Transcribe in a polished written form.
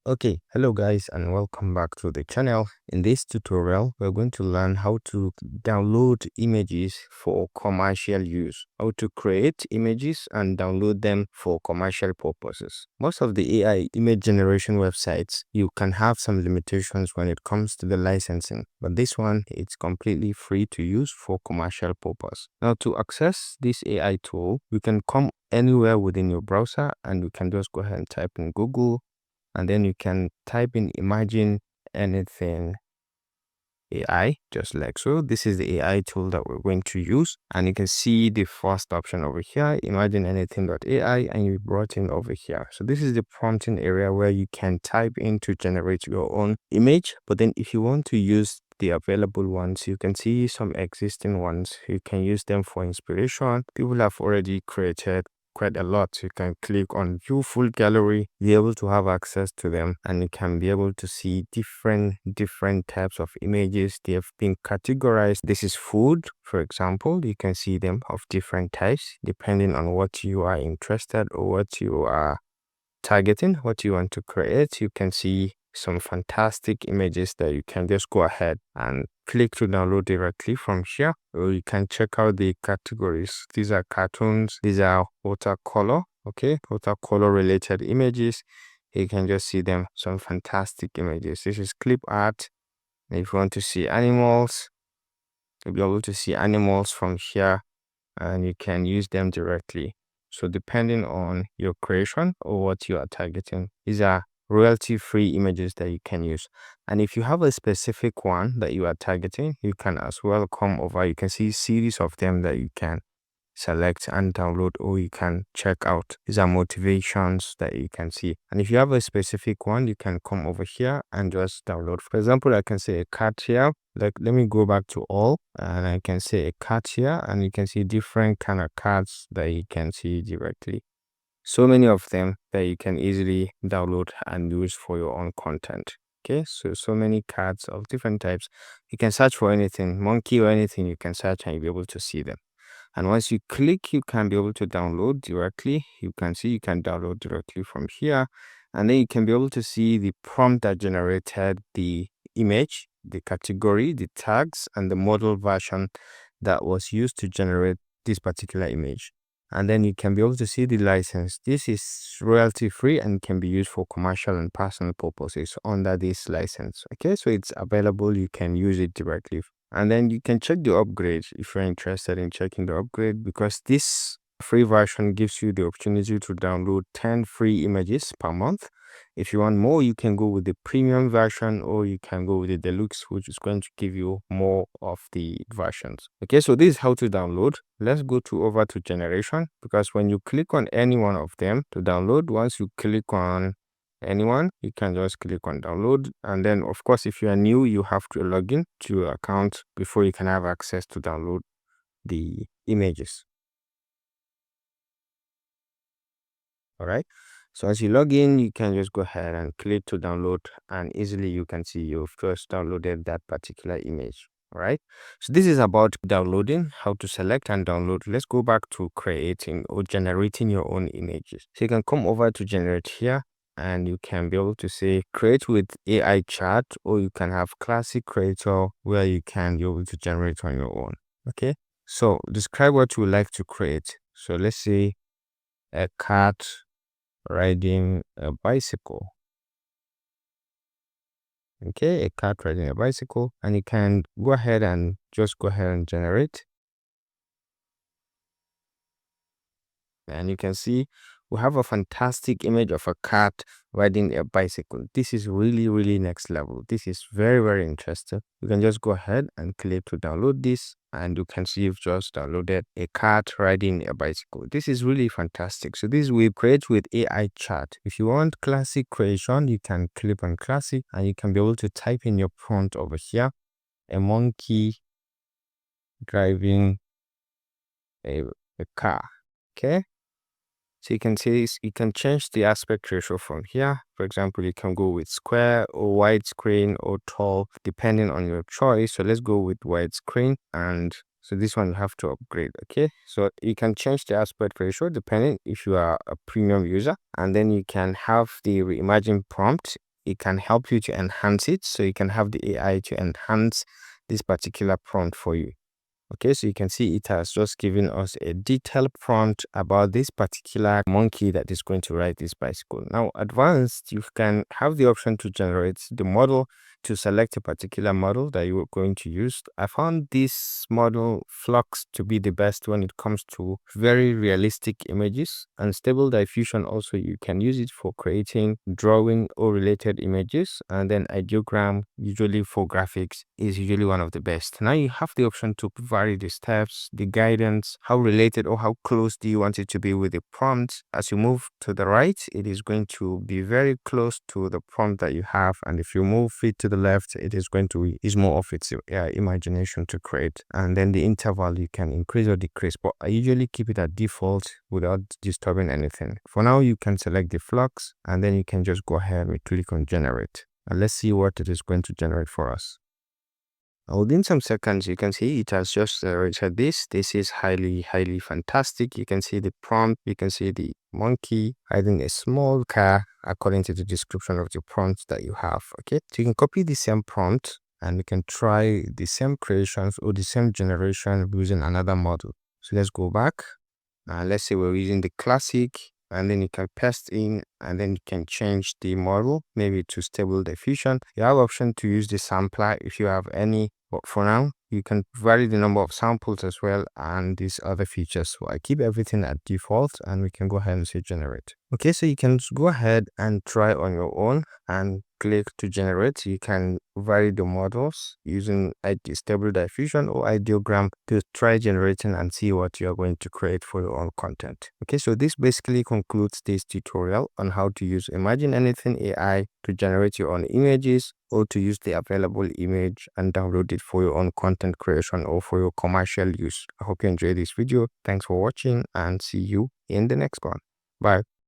Okay, hello guys and welcome back to the channel. In this tutorial, we're going to learn how to download images for commercial use, how to create images and download them for commercial purposes. Most of the AI image generation websites, you can have some limitations when it comes to the licensing, but this one, it's completely free to use for commercial purpose. Now to access this AI tool, you can come anywhere within your browser and you can just go ahead and type in Google, and then you can type in imagine anything AI, just like so. This is the AI tool that we're going to use, and you can see the first option over here, imagine anything.ai, and you brought in over here. So this is the prompting area where you can type in to generate your own image. But then if you want to use the available ones, you can see some existing ones. You can use them for inspiration. People have already created quite a lot. You can click on view full gallery, be able to have access to them, and you can be able to see different types of images. They have been categorized. This is food, for example. You can see them of different types depending on what you are interested or what you are targeting, what you want to create. You can see some fantastic images that you can just go ahead and click to download directly from here, or you can check out the categories. These are cartoons, these are watercolor, okay, watercolor related images. You can just see them, some fantastic images. This is clip art. If you want to see animals, you'll be able to see animals from here and you can use them directly. So depending on your creation or what you are targeting, these are royalty-free images that you can use. And if you have a specific one that you are targeting, you can as well come over. You can see series of them that you can select and download, or you can check out. These are motivations that you can see. And if you have a specific one, you can come over here and just download. For example, I can say a cat here. Like, let me go back to all, and I can say a cat here, and you can see different kind of cards that you can see directly. So many of them that you can easily download and use for your own content. Okay, so many cards of different types. You can search for anything, monkey or anything, you can search and you'll be able to see them. And once you click, you can be able to download directly. You can see you can download directly from here. And then you can be able to see the prompt that generated the image, the category, the tags, and the model version that was used to generate this particular image. And then you can be able to see the license. This is royalty free and can be used for commercial and personal purposes under this license. Okay, so it's available. You can use it directly. And then you can check the upgrade if you're interested in checking the upgrade, because this free version gives you the opportunity to download 10 free images per month. If you want more, you can go with the premium version, or you can go with the deluxe, which is going to give you more of the versions. Okay, so this is how to download. Let's go over to generation, because when you click on any one of them to download, once you click on anyone, you can just click on download. And then of course, if you are new, you have to log in to your account before you can have access to download the images. All right, so as you log in, you can just go ahead and click to download, and easily you can see you've just downloaded that particular image. All right, so this is about downloading, how to select and download. Let's go back to creating or generating your own images. So you can come over to generate here, and you can be able to say create with AI chat, or you can have classic creator where you can be able to generate on your own. Okay, so describe what you would like to create. So let's say a cat riding a bicycle. Okay, a cat riding a bicycle, and you can go ahead and just go ahead and generate. And you can see we have a fantastic image of a cat riding a bicycle. This is really next level. This is very interesting. You can just go ahead and click to download this, and you can see you've just downloaded a cat riding a bicycle. This is really fantastic. So this we create with AI chat. If you want classic creation, you can click on classic, and you can be able to type in your prompt over here: a monkey driving a car. Okay, so you can see you can change the aspect ratio from here. For example, you can go with square or widescreen or tall, depending on your choice. So let's go with widescreen, and so this one you have to upgrade. Okay, so you can change the aspect ratio depending if you are a premium user, and then you can have the reimagine prompt it can help you to enhance it. So you can have the AI to enhance this particular prompt for you. Okay, so you can see it has just given us a detailed prompt about this particular monkey that is going to ride this bicycle. Now, advanced, you can have the option to generate the model, to select a particular model that you are going to use. I found this model Flux to be the best when it comes to very realistic images, and Stable Diffusion also, you can use it for creating drawing or related images, and then Ideogram, usually for graphics, is usually one of the best. Now you have the option to vary the steps, the guidance, how related or how close do you want it to be with the prompt. As you move to the right, it is going to be very close to the prompt that you have, and if you move it to the left, it is going to use more of its imagination to create. And then the interval, you can increase or decrease, but I usually keep it at default without disturbing anything. For now, you can select the flux, and then you can just go ahead and click on generate, and let's see what it is going to generate for us. Within some seconds, you can see it has just generated this. This is highly fantastic. You can see the prompt, you can see the monkey riding a small car according to the description of the prompt that you have. Okay, so you can copy the same prompt and you can try the same creations or the same generation using another model. So let's go back, and let's say we're using the classic, and then you can paste in, and then you can change the model maybe to Stable Diffusion. You have option to use the sampler if you have any, but for now you can vary the number of samples as well and these other features. So I keep everything at default, and we can go ahead and say generate. Okay, so you can go ahead and try on your own and click to generate. You can vary the models using Stable Diffusion or Ideogram to try generating and see what you are going to create for your own content. Okay, so this basically concludes this tutorial on how to use Imagine Anything AI to generate your own images, or to use the available image and download it for your own content creation or for your commercial use. I hope you enjoyed this video. Thanks for watching, and see you in the next one. Bye.